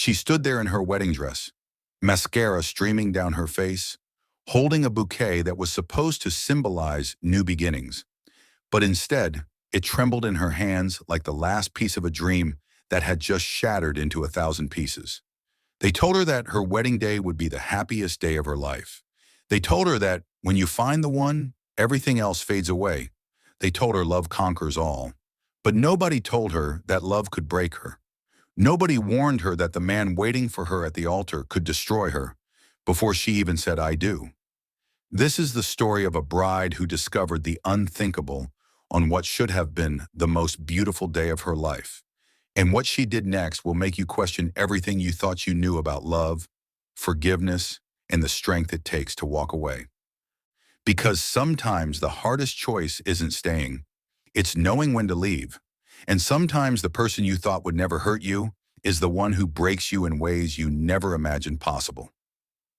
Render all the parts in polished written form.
She stood there in her wedding dress, mascara streaming down her face, holding a bouquet that was supposed to symbolize new beginnings. But instead, it trembled in her hands like the last piece of a dream that had just shattered into 1,000 pieces. They told her that her wedding day would be the happiest day of her life. They told her that when you find the one, everything else fades away. They told her love conquers all. But nobody told her that love could break her. Nobody warned her that the man waiting for her at the altar could destroy her before she even said, "I do." This is the story of a bride who discovered the unthinkable on what should have been the most beautiful day of her life. And what she did next will make you question everything you thought you knew about love, forgiveness, and the strength it takes to walk away. Because sometimes the hardest choice isn't staying, it's knowing when to leave. And sometimes the person you thought would never hurt you is the one who breaks you in ways you never imagined possible.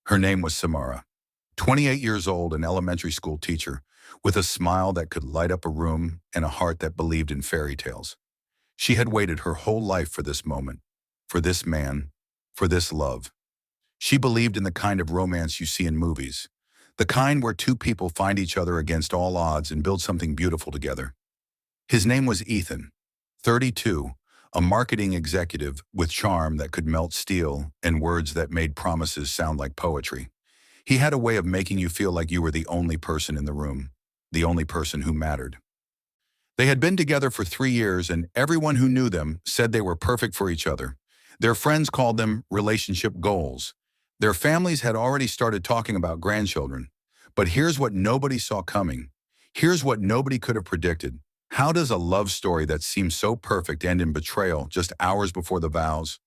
Her name was Samara, 28 years old, an elementary school teacher, with a smile that could light up a room and a heart that believed in fairy tales. She had waited her whole life for this moment, for this man, for this love. She believed in the kind of romance you see in movies, the kind where two people find each other against all odds and build something beautiful together. His name was Ethan, 32, a marketing executive with charm that could melt steel and words that made promises sound like poetry. He had a way of making you feel like you were the only person in the room, the only person who mattered. They had been together for 3 years, and everyone who knew them said they were perfect for each other. Their friends called them relationship goals. Their families had already started talking about grandchildren. But here's what nobody saw coming. Here's what nobody could have predicted. How does a love story that seems so perfect end in betrayal just hours before the vows?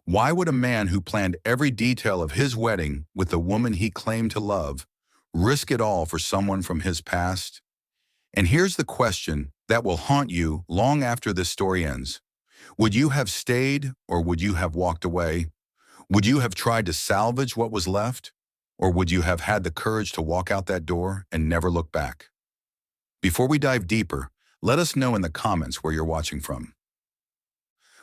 Why would a man who planned every detail of his wedding with the woman he claimed to love risk it all for someone from his past? And here's the question that will haunt you long after this story ends. Would you have stayed, or would you have walked away? Would you have tried to salvage what was left? Or would you have had the courage to walk out that door and never look back? Before we dive deeper, let us know in the comments where you're watching from.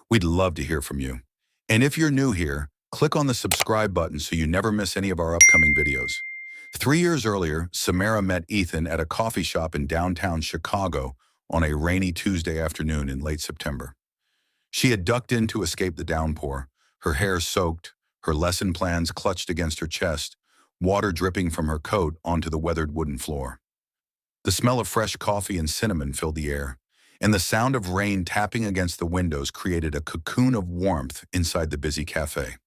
We'd love to hear from you. And if you're new here, click on the subscribe button so you never miss any of our upcoming videos. 3 years earlier, Samara met Ethan at a coffee shop in downtown Chicago on a rainy Tuesday afternoon in late September. She had ducked in to escape the downpour, her hair soaked, her lesson plans clutched against her chest, water dripping from her coat onto the weathered wooden floor. The smell of fresh coffee and cinnamon filled the air, and the sound of rain tapping against the windows created a cocoon of warmth inside the busy cafe.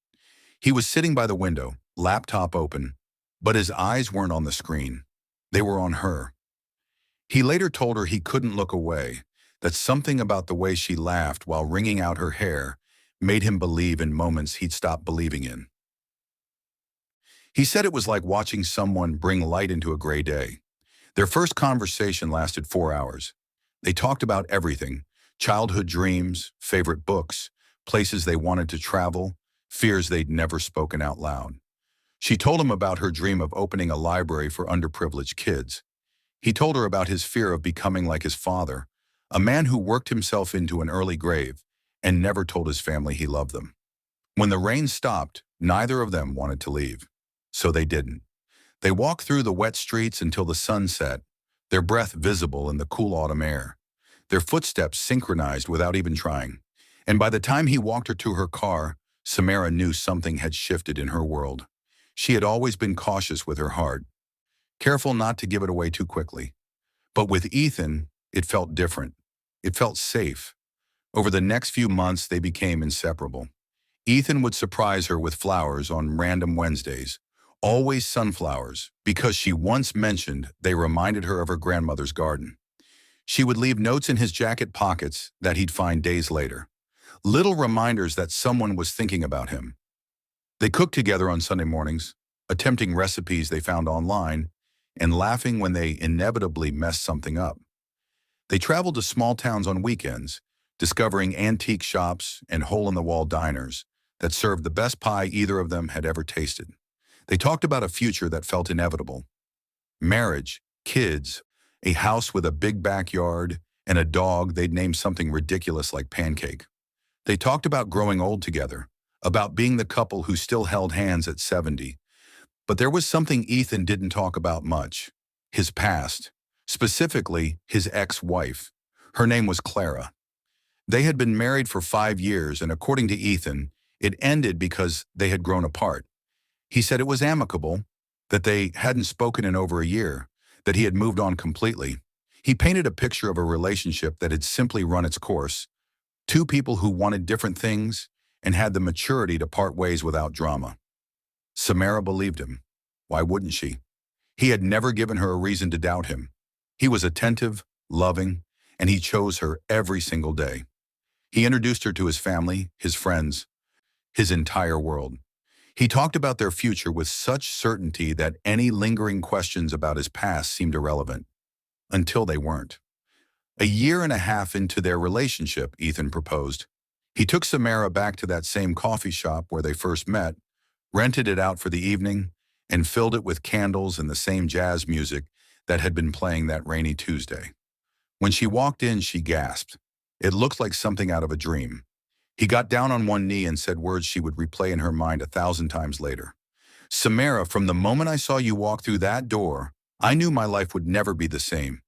He was sitting by the window, laptop open, but his eyes weren't on the screen. They were on her. He later told her he couldn't look away, that something about the way she laughed while wringing out her hair made him believe in moments he'd stopped believing in. He said it was like watching someone bring light into a gray day. Their first conversation lasted 4 hours. They talked about everything: childhood dreams, favorite books, places they wanted to travel, fears they'd never spoken out loud. She told him about her dream of opening a library for underprivileged kids. He told her about his fear of becoming like his father, a man who worked himself into an early grave and never told his family he loved them. When the rain stopped, neither of them wanted to leave. So they didn't. They walked through the wet streets until the sun set, their breath visible in the cool autumn air. Their footsteps synchronized without even trying. And by the time he walked her to her car, Samara knew something had shifted in her world. She had always been cautious with her heart, careful not to give it away too quickly. But with Ethan, it felt different. It felt safe. Over the next few months, they became inseparable. Ethan would surprise her with flowers on random Wednesdays, always sunflowers, because she once mentioned they reminded her of her grandmother's garden. She would leave notes in his jacket pockets that he'd find days later, little reminders that someone was thinking about him. They cooked together on Sunday mornings, attempting recipes they found online, and laughing when they inevitably messed something up. They traveled to small towns on weekends, discovering antique shops and hole-in-the-wall diners that served the best pie either of them had ever tasted. They talked about a future that felt inevitable: marriage, kids, a house with a big backyard, and a dog they'd named something ridiculous like Pancake. They talked about growing old together, about being the couple who still held hands at 70. But there was something Ethan didn't talk about much: his past, specifically his ex-wife. Her name was Clara. They had been married for 5 years, and according to Ethan, it ended because they had grown apart. He said it was amicable, that they hadn't spoken in over a year, that he had moved on completely. He painted a picture of a relationship that had simply run its course, two people who wanted different things and had the maturity to part ways without drama. Samara believed him. Why wouldn't she? He had never given her a reason to doubt him. He was attentive, loving, and he chose her every single day. He introduced her to his family, his friends, his entire world. He talked about their future with such certainty that any lingering questions about his past seemed irrelevant. Until they weren't. A year and a half into their relationship, Ethan proposed. He took Samara back to that same coffee shop where they first met, rented it out for the evening, and filled it with candles and the same jazz music that had been playing that rainy Tuesday. When she walked in, she gasped. It looked like something out of a dream. He got down on one knee and said words she would replay in her mind 1,000 times later. Samara, from the moment I saw you walk through that door, I knew my life would never be the same.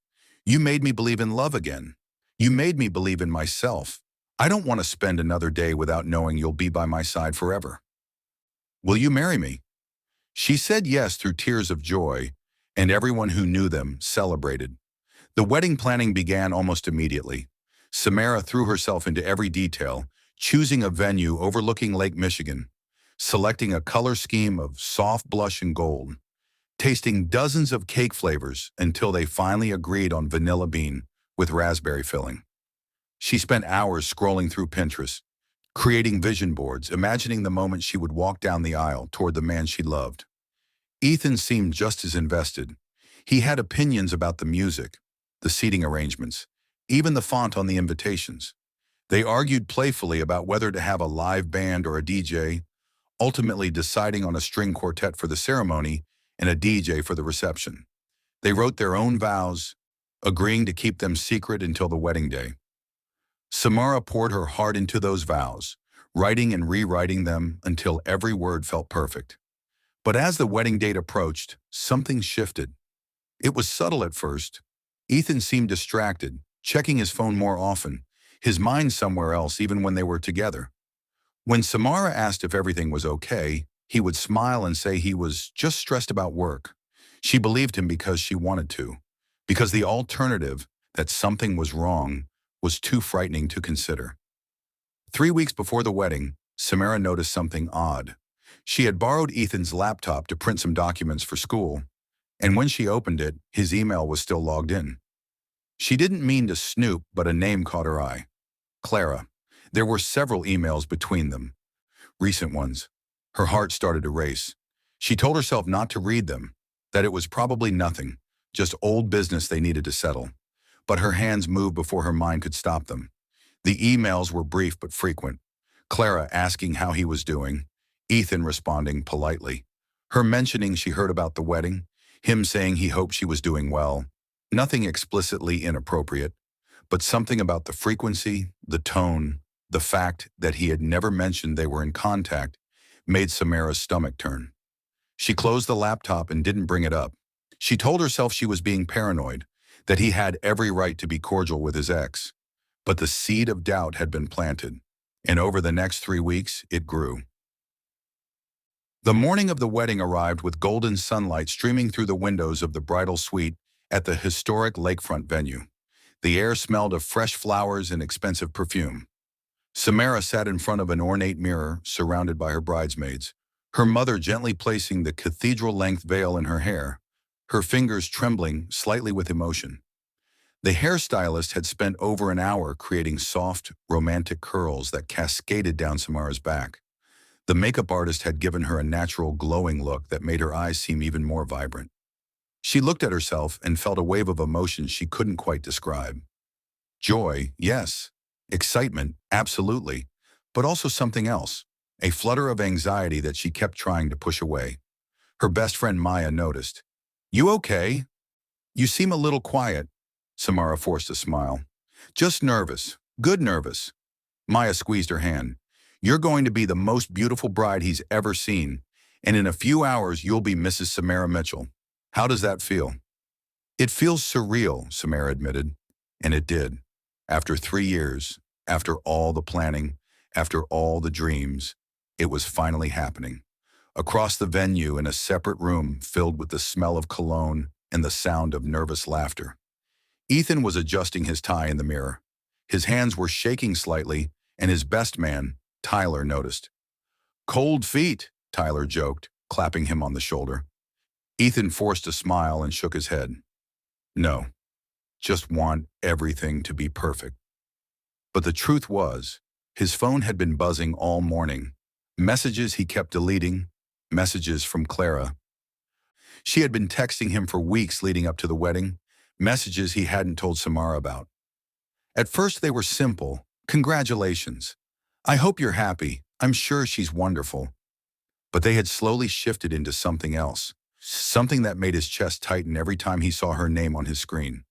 You made me believe in love again. You made me believe in myself. I don't want to spend another day without knowing you'll be by my side forever. Will you marry me? She said yes through tears of joy, and everyone who knew them celebrated. The wedding planning began almost immediately. Samara threw herself into every detail, choosing a venue overlooking Lake Michigan, selecting a color scheme of soft blush and gold, tasting dozens of cake flavors until they finally agreed on vanilla bean with raspberry filling. She spent hours scrolling through Pinterest, creating vision boards, imagining the moment she would walk down the aisle toward the man she loved. Ethan seemed just as invested. He had opinions about the music, the seating arrangements, even the font on the invitations. They argued playfully about whether to have a live band or a DJ, ultimately deciding on a string quartet for the ceremony and a DJ for the reception. They wrote their own vows, agreeing to keep them secret until the wedding day. Samara poured her heart into those vows, writing and rewriting them until every word felt perfect. But as the wedding date approached, something shifted. It was subtle at first. Ethan seemed distracted, checking his phone more often, his mind somewhere else even when they were together. When Samara asked if everything was okay, he would smile and say he was just stressed about work. She believed him because she wanted to, because the alternative, that something was wrong, was too frightening to consider. 3 weeks before the wedding, Samara noticed something odd. She had borrowed Ethan's laptop to print some documents for school, and when she opened it, his email was still logged in. She didn't mean to snoop, but a name caught her eye. Clara. There were several emails between them, recent ones. Her heart started to race. She told herself not to read them, that it was probably nothing, just old business they needed to settle. But her hands moved before her mind could stop them. The emails were brief but frequent. Clara asking how he was doing, Ethan responding politely. Her mentioning she heard about the wedding, him saying he hoped she was doing well. Nothing explicitly inappropriate, but something about the frequency, the tone, the fact that he had never mentioned they were in contact made Samara's stomach turn. She closed the laptop and didn't bring it up. She told herself she was being paranoid, that he had every right to be cordial with his ex. But the seed of doubt had been planted, and over the next 3 weeks, it grew. The morning of the wedding arrived with golden sunlight streaming through the windows of the bridal suite at the historic lakefront venue. The air smelled of fresh flowers and expensive perfume. Samara sat in front of an ornate mirror, surrounded by her bridesmaids, her mother gently placing the cathedral-length veil in her hair, her fingers trembling slightly with emotion. The hairstylist had spent over an hour creating soft, romantic curls that cascaded down Samara's back. The makeup artist had given her a natural glowing look that made her eyes seem even more vibrant. She looked at herself and felt a wave of emotion she couldn't quite describe. Joy, yes. Excitement, absolutely. But also something else, a flutter of anxiety that she kept trying to push away. Her best friend Maya noticed. "You okay? You seem a little quiet." Samara forced a smile. "Just nervous. Good nervous." Maya squeezed her hand. You're going to be the most beautiful bride he's ever seen, and in a few hours you'll be Mrs. Samara Mitchell. How does that feel?" "It feels surreal," Samara admitted. And it did. After 3 years, after all the planning, after all the dreams, it was finally happening. Across the venue in a separate room filled with the smell of cologne and the sound of nervous laughter. Ethan was adjusting his tie in the mirror. His hands were shaking slightly, and his best man, Tyler, noticed. "Cold feet," Tyler joked, clapping him on the shoulder. Ethan forced a smile and shook his head. "No, just want everything to be perfect." But the truth was, his phone had been buzzing all morning. Messages he kept deleting, messages from Clara. She had been texting him for weeks leading up to the wedding, messages he hadn't told Samara about. At first they were simple. "Congratulations. I hope you're happy. I'm sure she's wonderful." But they had slowly shifted into something else, something that made his chest tighten every time he saw her name on his screen.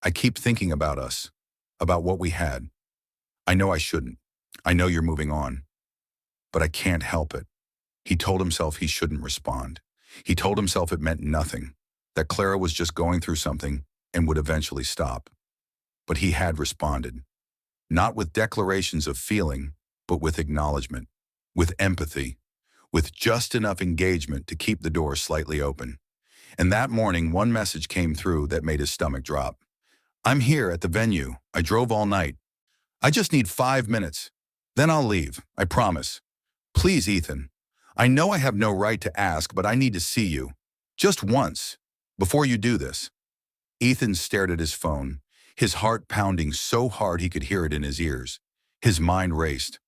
"I keep thinking about us, about what we had. I know I shouldn't. I know you're moving on. But I can't help it." He told himself he shouldn't respond. He told himself it meant nothing, that Clara was just going through something and would eventually stop. But he had responded. Not with declarations of feeling, but with acknowledgement, with empathy, with just enough engagement to keep the door slightly open. And that morning, one message came through that made his stomach drop. "I'm here at the venue. I drove all night. I just need 5 minutes. Then I'll leave, I promise. Please, Ethan. I know I have no right to ask, but I need to see you. Just once. Before you do this." Ethan stared at his phone, his heart pounding so hard he could hear it in his ears. His mind raced.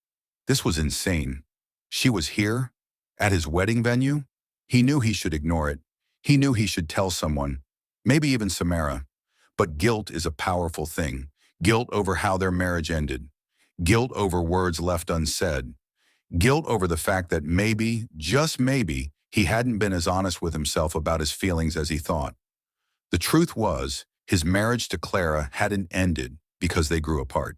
This was insane. She was here? At his wedding venue? He knew he should ignore it. He knew he should tell someone, maybe even Samara. But guilt is a powerful thing. Guilt over how their marriage ended. Guilt over words left unsaid. Guilt over the fact that maybe, just maybe, he hadn't been as honest with himself about his feelings as he thought. The truth was, his marriage to Clara hadn't ended because they grew apart.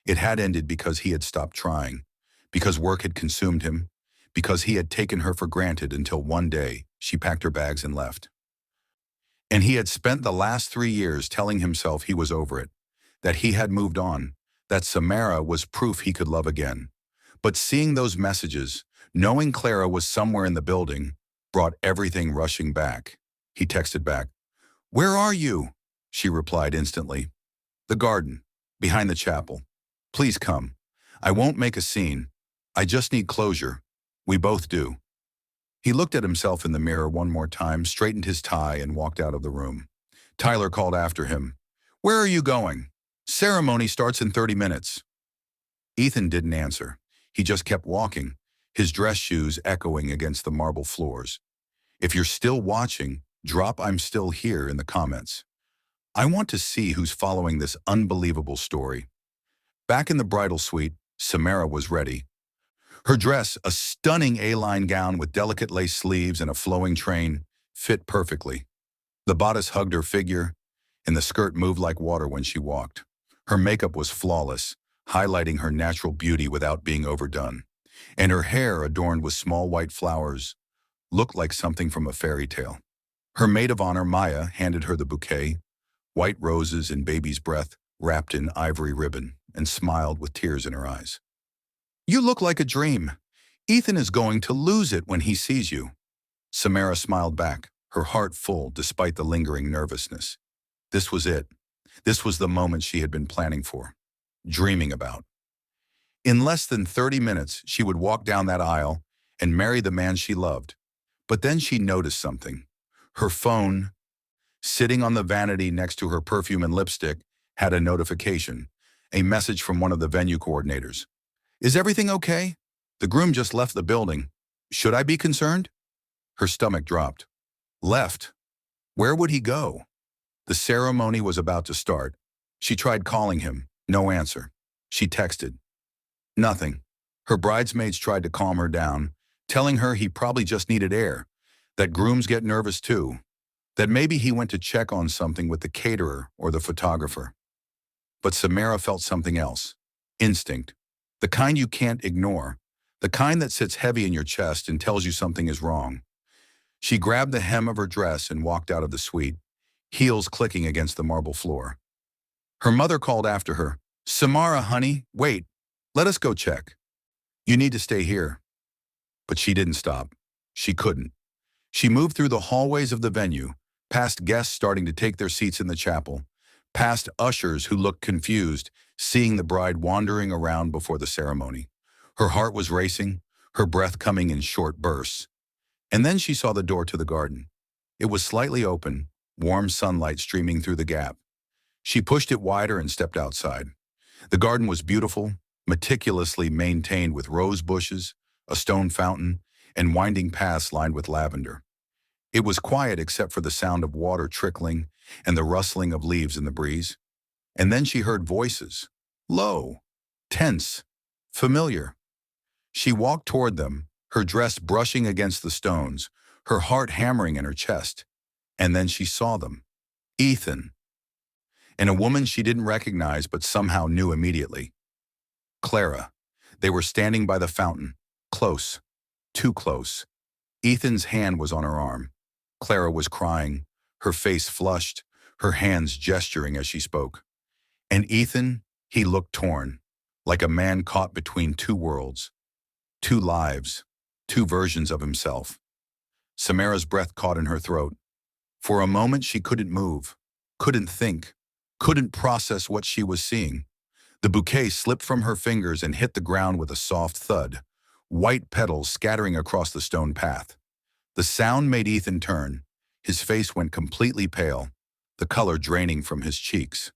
It had ended because he had stopped trying, because work had consumed him, because he had taken her for granted until one day she packed her bags and left. And he had spent the last 3 years telling himself he was over it, that he had moved on, that Samara was proof he could love again. But seeing those messages, knowing Clara was somewhere in the building, brought everything rushing back. He texted back, "Where are you?" She replied instantly, "The garden, behind the chapel. Please come. I won't make a scene. I just need closure. We both do." He looked at himself in the mirror one more time, straightened his tie, and walked out of the room. Tyler called after him, "Where are you going? Ceremony starts in 30 minutes. Ethan didn't answer. He just kept walking, his dress shoes echoing against the marble floors. If you're still watching, drop "I'm still here" in the comments. I want to see who's following this unbelievable story. Back in the bridal suite, Samara was ready. Her dress, a stunning A-line gown with delicate lace sleeves and a flowing train, fit perfectly. The bodice hugged her figure, and the skirt moved like water when she walked. Her makeup was flawless, highlighting her natural beauty without being overdone. And her hair, adorned with small white flowers, looked like something from a fairy tale. Her maid of honor, Maya, handed her the bouquet, white roses and baby's breath wrapped in ivory ribbon, and smiled with tears in her eyes. "You look like a dream. Ethan is going to lose it when he sees you." Samara smiled back, her heart full despite the lingering nervousness. This was it. This was the moment she had been planning for, dreaming about. In less than 30 minutes, she would walk down that aisle and marry the man she loved. But then she noticed something. Her phone, sitting on the vanity next to her perfume and lipstick, had a notification, a message from one of the venue coordinators. "Is everything okay? The groom just left the building. Should I be concerned?" Her stomach dropped. Left? Where would he go? The ceremony was about to start. She tried calling him. No answer. She texted. Nothing. Her bridesmaids tried to calm her down, telling her he probably just needed air, that grooms get nervous too, that maybe he went to check on something with the caterer or the photographer. But Samara felt something else. Instinct. The kind you can't ignore. The kind that sits heavy in your chest and tells you something is wrong. She grabbed the hem of her dress and walked out of the suite, heels clicking against the marble floor. Her mother called after her, "Samara, honey, wait. Let us go check. You need to stay here." But she didn't stop. She couldn't. She moved through the hallways of the venue, past guests starting to take their seats in the chapel, past ushers who looked confused, seeing the bride wandering around before the ceremony. Her heart was racing, her breath coming in short bursts. And then she saw the door to the garden. It was slightly open, warm sunlight streaming through the gap. She pushed it wider and stepped outside. The garden was beautiful, meticulously maintained with rose bushes, a stone fountain, and winding paths lined with lavender. It was quiet except for the sound of water trickling and the rustling of leaves in the breeze. And then she heard voices, low, tense, familiar. She walked toward them, her dress brushing against the stones, her heart hammering in her chest. And then she saw them. Ethan. And a woman she didn't recognize but somehow knew immediately. Clara. They were standing by the fountain, close, too close. Ethan's hand was on her arm. Clara was crying, her face flushed, her hands gesturing as she spoke. And Ethan, he looked torn, like a man caught between two worlds, two lives, two versions of himself. Samara's breath caught in her throat. For a moment she couldn't move, couldn't think, couldn't process what she was seeing. The bouquet slipped from her fingers and hit the ground with a soft thud, white petals scattering across the stone path. The sound made Ethan turn. His face went completely pale, the color draining from his cheeks.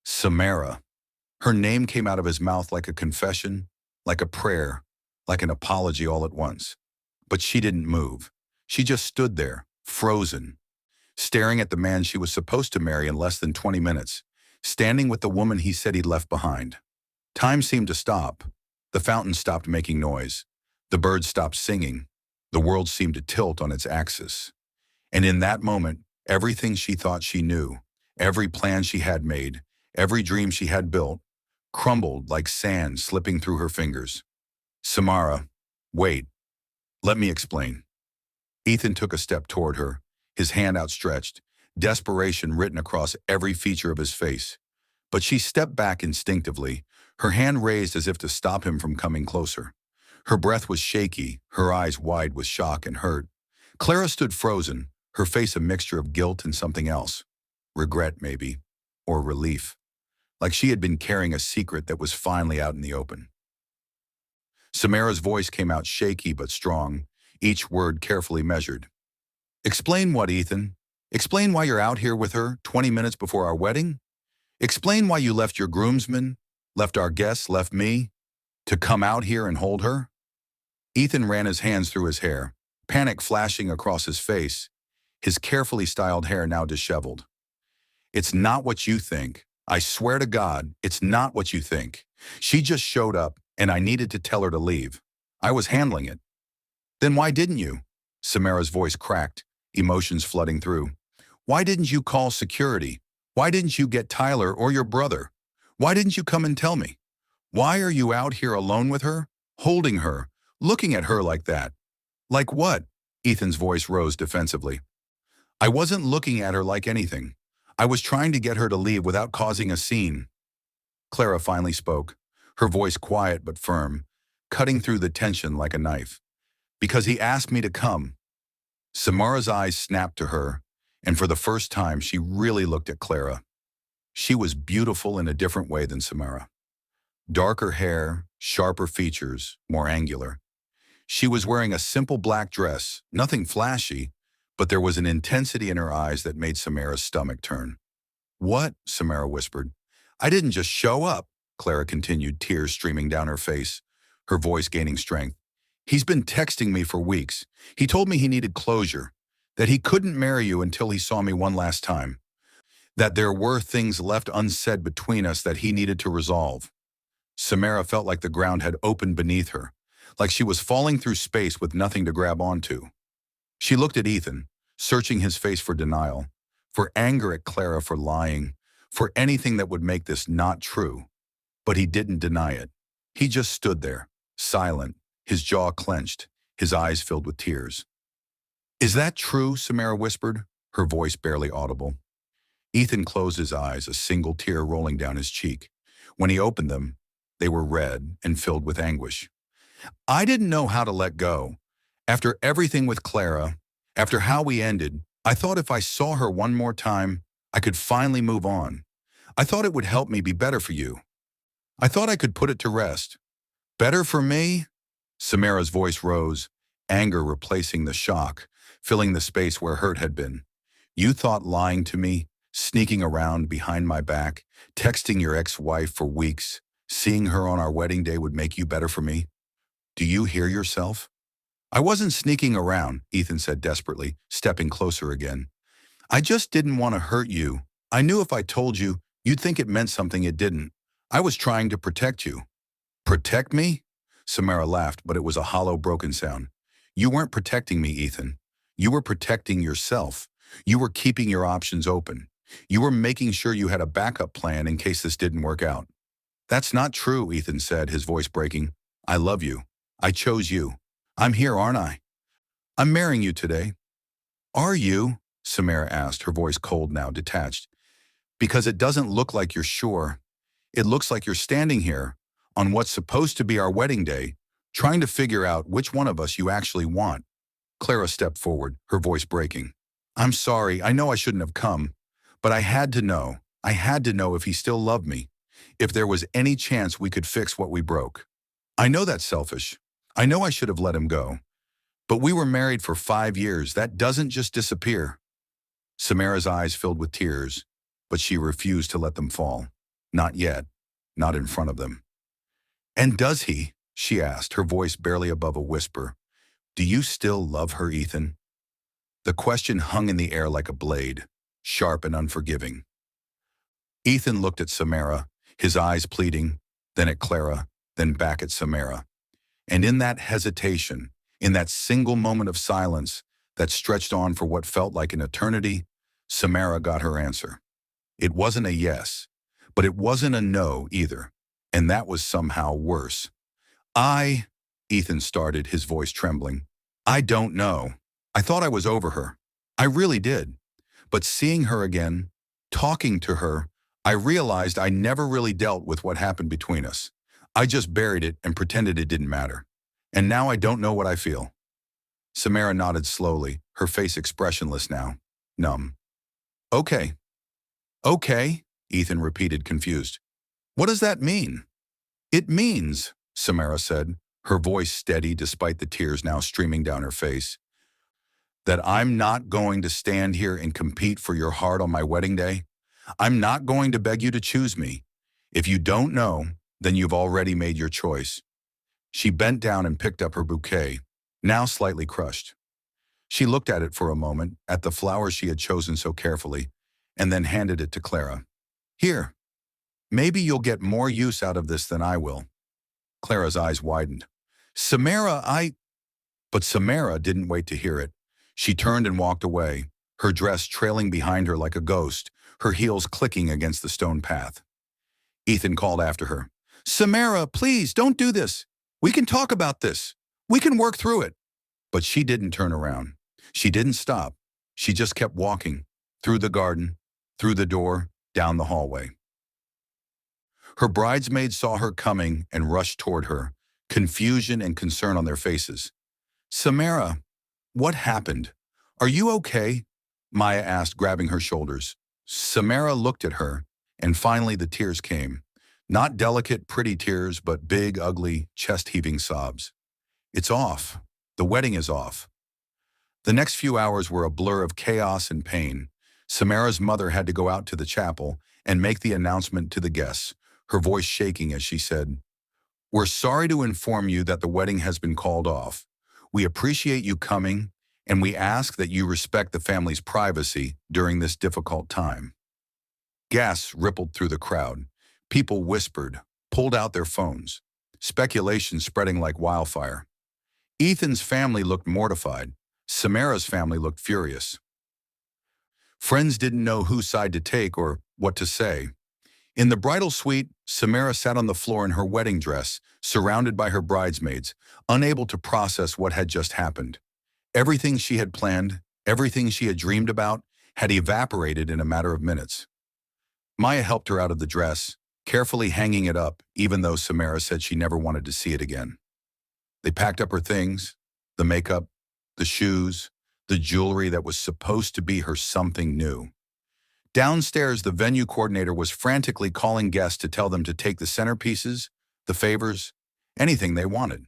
Samara. Her name came out of his mouth like a confession, like a prayer, like an apology all at once. But she didn't move. She just stood there, frozen, staring at the man she was supposed to marry in less than 20 minutes, standing with the woman he said he'd left behind. Time seemed to stop. The fountain stopped making noise. The birds stopped singing. The world seemed to tilt on its axis. And in that moment, everything she thought she knew, every plan she had made, every dream she had built, crumbled like sand slipping through her fingers. Samara, wait. Let me explain. Ethan took a step toward her, his hand outstretched, desperation written across every feature of his face. But she stepped back instinctively, her hand raised as if to stop him from coming closer. Her breath was shaky, her eyes wide with shock and hurt. Clara stood frozen, her face a mixture of guilt and something else. Regret, maybe, or relief. Like she had been carrying a secret that was finally out in the open. Samara's voice came out shaky but strong, each word carefully measured. Explain what, Ethan? Explain why you're out here with her 20 minutes before our wedding? Explain why you left your groomsmen, left our guests, left me, to come out here and hold her? Ethan ran his hands through his hair, panic flashing across his face, his carefully styled hair now disheveled. It's not what you think. I swear to God, it's not what you think. She just showed up, and I needed to tell her to leave. I was handling it. Then why didn't you? Samara's voice cracked, emotions flooding through. Why didn't you call security? Why didn't you get Tyler or your brother? Why didn't you come and tell me? Why are you out here alone with her, holding her, looking at her like that? Like what? Ethan's voice rose defensively. I wasn't looking at her like anything. I was trying to get her to leave without causing a scene. Clara finally spoke, her voice quiet but firm, cutting through the tension like a knife. Because he asked me to come. Samara's eyes snapped to her, and for the first time she really looked at Clara. She was beautiful in a different way than Samara. Darker hair, sharper features, more angular. She was wearing a simple black dress, nothing flashy, but there was an intensity in her eyes that made Samara's stomach turn. What? Samara whispered. I didn't just show up, Clara continued, tears streaming down her face, her voice gaining strength. He's been texting me for weeks. He told me he needed closure, that he couldn't marry you until he saw me one last time, that there were things left unsaid between us that he needed to resolve. Samara felt like the ground had opened beneath her, like she was falling through space with nothing to grab onto. She looked at Ethan, searching his face for denial, for anger at Clara for lying, for anything that would make this not true. But he didn't deny it. He just stood there, silent, his jaw clenched, his eyes filled with tears. "Is that true?" Samara whispered, her voice barely audible. Ethan closed his eyes, a single tear rolling down his cheek. When he opened them, they were red and filled with anguish. "I didn't know how to let go. After everything with Clara, after how we ended, I thought if I saw her one more time, I could finally move on. I thought it would help me be better for you. I thought I could put it to rest." "Better for me?" Samara's voice rose, anger replacing the shock, filling the space where hurt had been. "You thought lying to me, sneaking around behind my back, texting your ex-wife for weeks, seeing her on our wedding day would make you better for me? Do you hear yourself?" "I wasn't sneaking around," Ethan said desperately, stepping closer again. "I just didn't want to hurt you. I knew if I told you, you'd think it meant something it didn't. I was trying to protect you." "Protect me?" Samara laughed, but it was a hollow, broken sound. "You weren't protecting me, Ethan. You were protecting yourself. You were keeping your options open. You were making sure you had a backup plan in case this didn't work out." "That's not true," Ethan said, his voice breaking. "I love you. I chose you. I'm here, aren't I? I'm marrying you today." "Are you?" Samara asked, her voice cold now, detached. "Because it doesn't look like you're sure. It looks like you're standing here, on what's supposed to be our wedding day, trying to figure out which one of us you actually want." Clara stepped forward, her voice breaking. "I'm sorry, I know I shouldn't have come, but I had to know. I had to know if he still loved me, if there was any chance we could fix what we broke. I know that's selfish. I know I should have let him go. But we were married for 5 years. That doesn't just disappear." Samara's eyes filled with tears, but she refused to let them fall. Not yet. Not in front of them. "And does he?" she asked, her voice barely above a whisper. "Do you still love her, Ethan?" The question hung in the air like a blade, sharp and unforgiving. Ethan looked at Samara, his eyes pleading, then at Clara, then back at Samara. And in that hesitation, in that single moment of silence that stretched on for what felt like an eternity, Samara got her answer. It wasn't a yes, but it wasn't a no either, and that was somehow worse. Ethan started, his voice trembling. "I don't know. I thought I was over her. I really did. But seeing her again, talking to her, I realized I never really dealt with what happened between us. I just buried it and pretended it didn't matter. And now I don't know what I feel." Samara nodded slowly, her face expressionless now, numb. "Okay. Okay," Ethan repeated, confused. "What does that mean?" "It means," Samara said, her voice steady despite the tears now streaming down her face, "that I'm not going to stand here and compete for your heart on my wedding day. I'm not going to beg you to choose me. If you don't know, then you've already made your choice." She bent down and picked up her bouquet, now slightly crushed. She looked at it for a moment, at the flowers she had chosen so carefully, and then handed it to Clara. "Here. Maybe you'll get more use out of this than I will." Clara's eyes widened. "Samara, But Samara didn't wait to hear it. She turned and walked away, her dress trailing behind her like a ghost, her heels clicking against the stone path. Ethan called after her. "Samara, please, don't do this. We can talk about this. We can work through it." But she didn't turn around. She didn't stop. She just kept walking, through the garden, through the door, down the hallway. Her bridesmaids saw her coming and rushed toward her, confusion and concern on their faces. "Samara, what happened? Are you okay?" Maya asked, grabbing her shoulders. Samara looked at her, and finally the tears came. Not delicate, pretty tears, but big, ugly, chest-heaving sobs. "It's off. The wedding is off." The next few hours were a blur of chaos and pain. Samara's mother had to go out to the chapel and make the announcement to the guests, her voice shaking as she said, "We're sorry to inform you that the wedding has been called off. We appreciate you coming, and we ask that you respect the family's privacy during this difficult time." Gasps rippled through the crowd. People whispered, pulled out their phones. Speculation spreading like wildfire. Ethan's family looked mortified. Samara's family looked furious. Friends didn't know whose side to take or what to say. In the bridal suite, Samara sat on the floor in her wedding dress, surrounded by her bridesmaids, unable to process what had just happened. Everything she had planned, everything she had dreamed about, had evaporated in a matter of minutes. Maya helped her out of the dress, carefully hanging it up, even though Samara said she never wanted to see it again. They packed up her things, the makeup, the shoes, the jewelry that was supposed to be her something new. Downstairs, the venue coordinator was frantically calling guests to tell them to take the centerpieces, the favors, anything they wanted.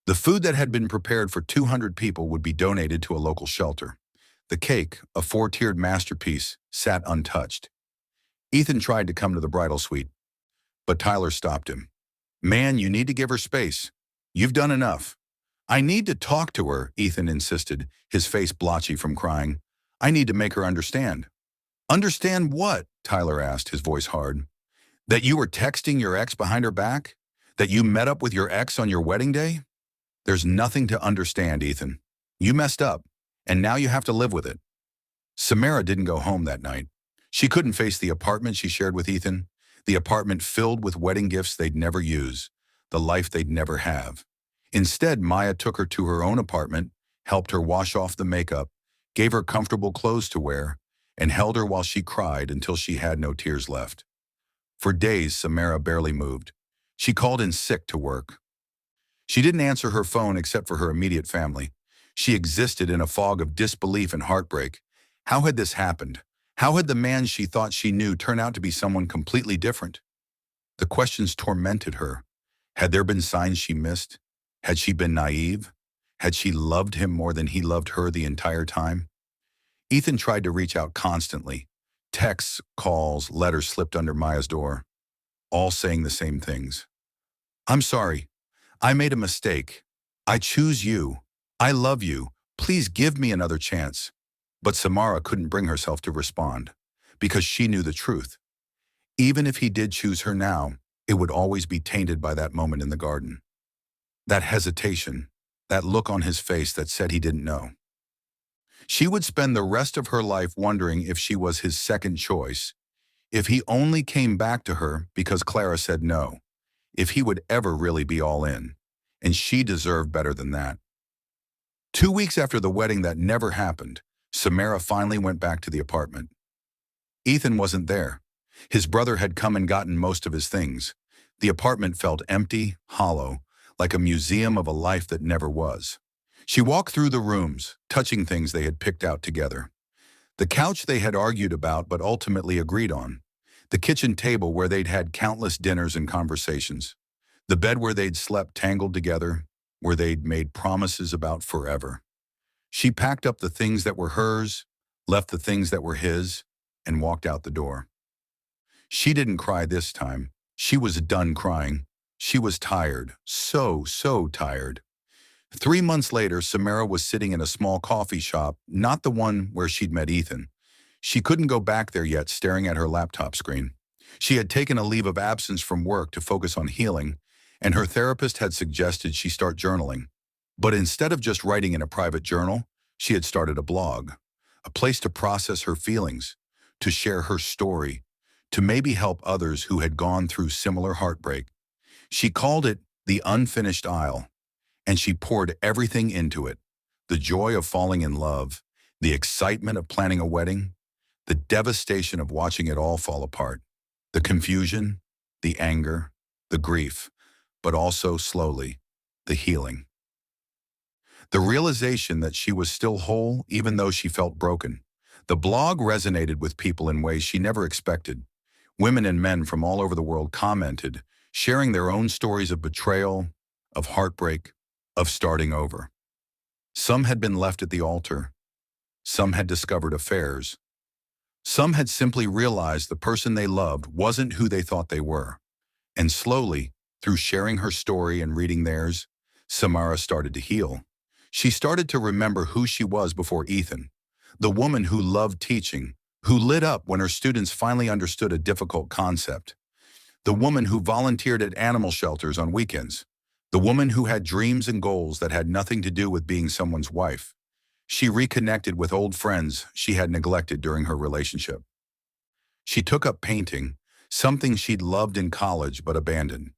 The food that had been prepared for 200 people would be donated to a local shelter. The cake, a four-tiered masterpiece, sat untouched. Ethan tried to come to the bridal suite, but Tyler stopped him. "Man, you need to give her space. You've done enough." "I need to talk to her," Ethan insisted, his face blotchy from crying. "I need to make her understand." "Understand what?" Tyler asked, his voice hard. "That you were texting your ex behind her back? That you met up with your ex on your wedding day?" "There's nothing to understand, Ethan. You messed up, and now you have to live with it." Samara didn't go home that night. She couldn't face the apartment she shared with Ethan, the apartment filled with wedding gifts they'd never use, the life they'd never have. Instead, Maya took her to her own apartment, helped her wash off the makeup, gave her comfortable clothes to wear, and held her while she cried until she had no tears left. For days, Samara barely moved. She called in sick to work. She didn't answer her phone except for her immediate family. She existed in a fog of disbelief and heartbreak. How had this happened? How had the man she thought she knew turned out to be someone completely different? The questions tormented her. Had there been signs she missed? Had she been naive? Had she loved him more than he loved her the entire time? Ethan tried to reach out constantly. Texts, calls, letters slipped under Maya's door, all saying the same things. "I'm sorry. I made a mistake. I choose you. I love you. Please give me another chance." But Samara couldn't bring herself to respond, because she knew the truth. Even if he did choose her now, it would always be tainted by that moment in the garden. That hesitation, that look on his face that said he didn't know. She would spend the rest of her life wondering if she was his second choice, if he only came back to her because Clara said no, if he would ever really be all in. And she deserved better than that. 2 weeks after the wedding that never happened, Samara finally went back to the apartment. Ethan wasn't there. His brother had come and gotten most of his things. The apartment felt empty, hollow, like a museum of a life that never was. She walked through the rooms, touching things they had picked out together. The couch they had argued about but ultimately agreed on. The kitchen table where they'd had countless dinners and conversations. The bed where they'd slept tangled together, where they'd made promises about forever. She packed up the things that were hers, left the things that were his, and walked out the door. She didn't cry this time. She was done crying. She was tired, so tired. 3 months later, Samara was sitting in a small coffee shop, not the one where she'd met Ethan. She couldn't go back there yet, staring at her laptop screen. She had taken a leave of absence from work to focus on healing, and her therapist had suggested she start journaling. But instead of just writing in a private journal, she had started a blog, a place to process her feelings, to share her story, to maybe help others who had gone through similar heartbreak. She called it The Unfinished Isle, and she poured everything into it: the joy of falling in love, the excitement of planning a wedding, the devastation of watching it all fall apart, the confusion, the anger, the grief, but also, slowly, the healing. The realization that she was still whole even though she felt broken. The blog resonated with people in ways she never expected. Women and men from all over the world commented, sharing their own stories of betrayal, of heartbreak, of starting over. Some had been left at the altar. Some had discovered affairs. Some had simply realized the person they loved wasn't who they thought they were. And slowly, through sharing her story and reading theirs, Samara started to heal. She started to remember who she was before Ethan, the woman who loved teaching, who lit up when her students finally understood a difficult concept, the woman who volunteered at animal shelters on weekends, the woman who had dreams and goals that had nothing to do with being someone's wife. She reconnected with old friends she had neglected during her relationship. She took up painting, something she'd loved in college but abandoned.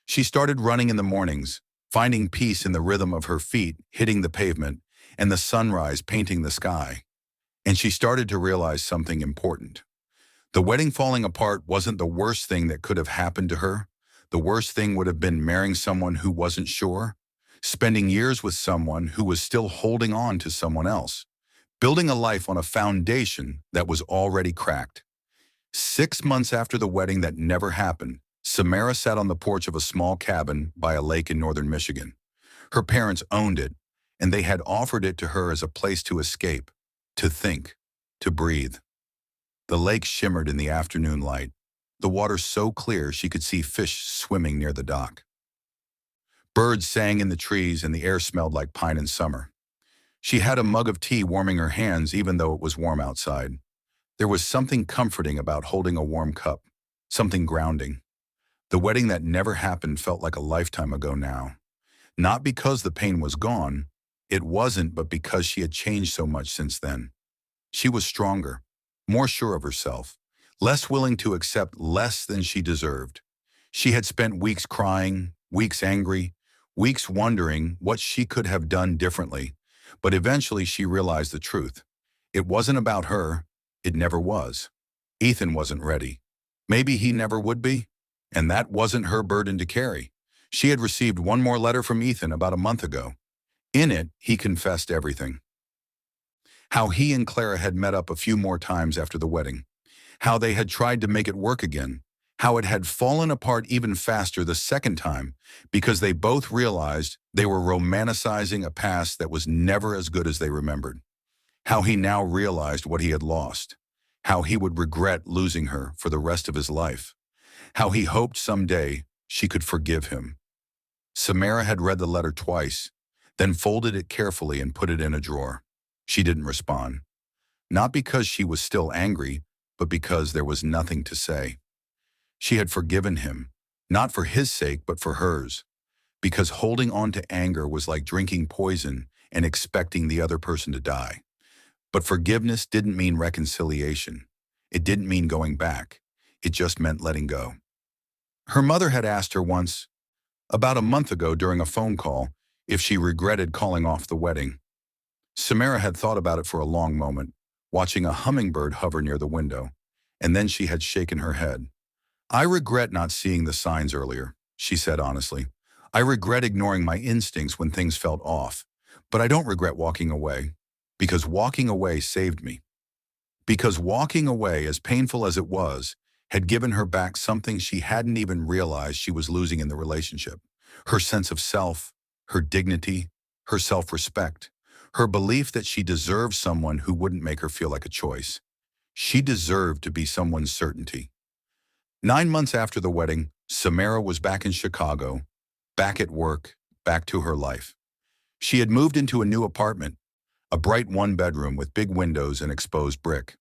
She started running in the mornings, finding peace in the rhythm of her feet hitting the pavement and the sunrise painting the sky. And she started to realize something important. The wedding falling apart wasn't the worst thing that could have happened to her. The worst thing would have been marrying someone who wasn't sure, spending years with someone who was still holding on to someone else, building a life on a foundation that was already cracked. 6 months after the wedding that never happened, Samara sat on the porch of a small cabin by a lake in northern Michigan. Her parents owned it, and they had offered it to her as a place to escape, to think, to breathe. The lake shimmered in the afternoon light, the water so clear she could see fish swimming near the dock. Birds sang in the trees and the air smelled like pine in summer. She had a mug of tea warming her hands even though it was warm outside. There was something comforting about holding a warm cup, something grounding. The wedding that never happened felt like a lifetime ago now. Not because the pain was gone, it wasn't, but because she had changed so much since then. She was stronger, more sure of herself, less willing to accept less than she deserved. She had spent weeks crying, weeks angry, weeks wondering what she could have done differently, but eventually she realized the truth. It wasn't about her. It never was. Ethan wasn't ready. Maybe he never would be, and that wasn't her burden to carry. She had received one more letter from Ethan about a month ago. In it, he confessed everything. How he and Clara had met up a few more times after the wedding. How they had tried to make it work again. How it had fallen apart even faster the second time because they both realized they were romanticizing a past that was never as good as they remembered. How he now realized what he had lost. How he would regret losing her for the rest of his life. How he hoped someday she could forgive him. Samara had read the letter twice, then folded it carefully and put it in a drawer. She didn't respond. Not because she was still angry, but because there was nothing to say. She had forgiven him, not for his sake, but for hers. Because holding on to anger was like drinking poison and expecting the other person to die. But forgiveness didn't mean reconciliation. It didn't mean going back. It just meant letting go. Her mother had asked her once, about a month ago during a phone call, if she regretted calling off the wedding. Samara had thought about it for a long moment, watching a hummingbird hover near the window, and then she had shaken her head. I regret not seeing the signs earlier, she said honestly. I regret ignoring my instincts when things felt off, but I don't regret walking away, because walking away saved me. Because walking away, as painful as it was, had given her back something she hadn't even realized she was losing in the relationship. Her sense of self, her dignity, her self-respect, her belief that she deserved someone who wouldn't make her feel like a choice. She deserved to be someone's certainty. 9 months after the wedding, Samara was back in Chicago, back at work, back to her life. She had moved into a new apartment, a bright one-bedroom with big windows and exposed brick.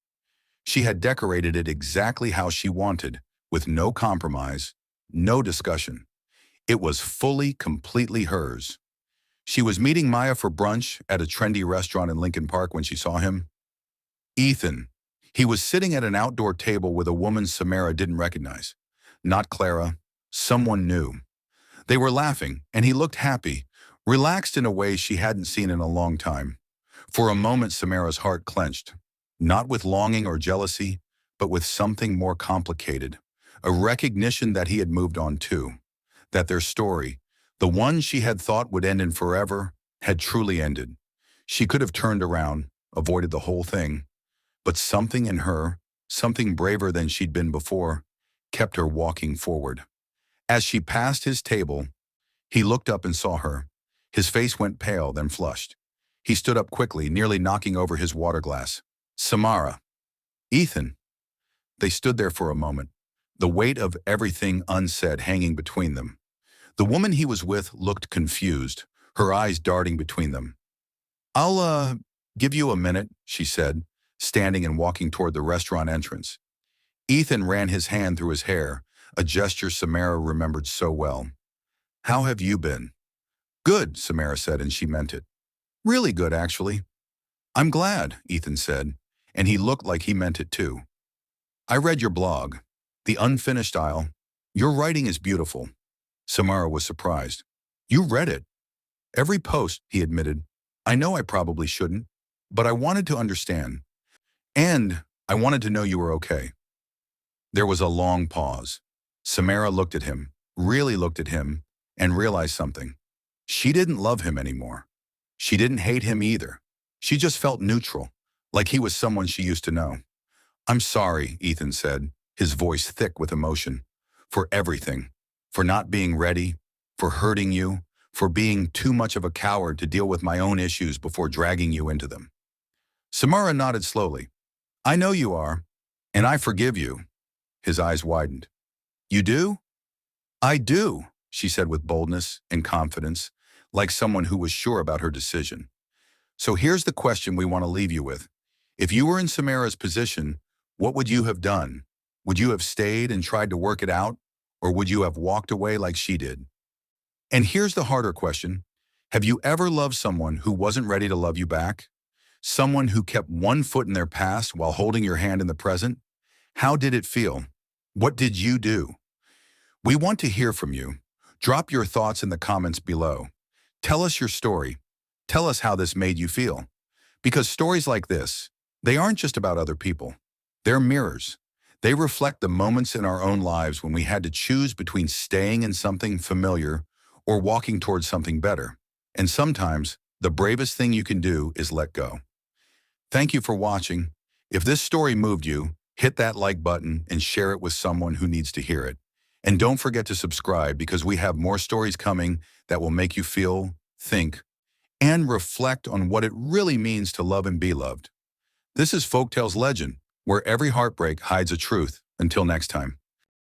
She had decorated it exactly how she wanted, with no compromise, no discussion. It was fully, completely hers. She was meeting Maya for brunch at a trendy restaurant in Lincoln Park when she saw him. Ethan. He was sitting at an outdoor table with a woman Samara didn't recognize. Not Clara, someone new. They were laughing, and he looked happy, relaxed in a way she hadn't seen in a long time. For a moment, Samara's heart clenched, not with longing or jealousy, but with something more complicated, a recognition that he had moved on too, that their story, the one she had thought would end in forever, had truly ended. She could have turned around, avoided the whole thing, but something in her, something braver than she'd been before, kept her walking forward. As she passed his table, he looked up and saw her. His face went pale, then flushed. He stood up quickly, nearly knocking over his water glass. Samara. Ethan. They stood there for a moment, the weight of everything unsaid hanging between them. The woman he was with looked confused, her eyes darting between them. I'll give you a minute, she said, standing and walking toward the restaurant entrance. Ethan ran his hand through his hair, a gesture Samara remembered so well. How have you been? Good, Samara said, and she meant it. Really good, actually. I'm glad, Ethan said, and he looked like he meant it too. I read your blog. The unfinished style. Your writing is beautiful. Samara was surprised. You read it. Every post, he admitted. I know I probably shouldn't, but I wanted to understand. And I wanted to know you were okay. There was a long pause. Samara looked at him, really looked at him, and realized something. She didn't love him anymore. She didn't hate him either. She just felt neutral, like he was someone she used to know. I'm sorry, Ethan said, his voice thick with emotion, for everything, for not being ready, for hurting you, for being too much of a coward to deal with my own issues before dragging you into them. Samara nodded slowly. I know you are, and I forgive you. His eyes widened. You do? I do, she said with boldness and confidence, like someone who was sure about her decision. So here's the question we want to leave you with. If you were in Samara's position, what would you have done? Would you have stayed and tried to work it out, or would you have walked away like she did? And here's the harder question. Have you ever loved someone who wasn't ready to love you back? Someone who kept one foot in their past while holding your hand in the present? How did it feel? What did you do? We want to hear from you. Drop your thoughts in the comments below. Tell us your story. Tell us how this made you feel. Because stories like this, they aren't just about other people. They're mirrors. They reflect the moments in our own lives when we had to choose between staying in something familiar or walking towards something better. And sometimes, the bravest thing you can do is let go. Thank you for watching. If this story moved you, hit that like button and share it with someone who needs to hear it. And don't forget to subscribe because we have more stories coming that will make you feel, think, and reflect on what it really means to love and be loved. This is Folktales Legend, where every heartbreak hides a truth. Until next time.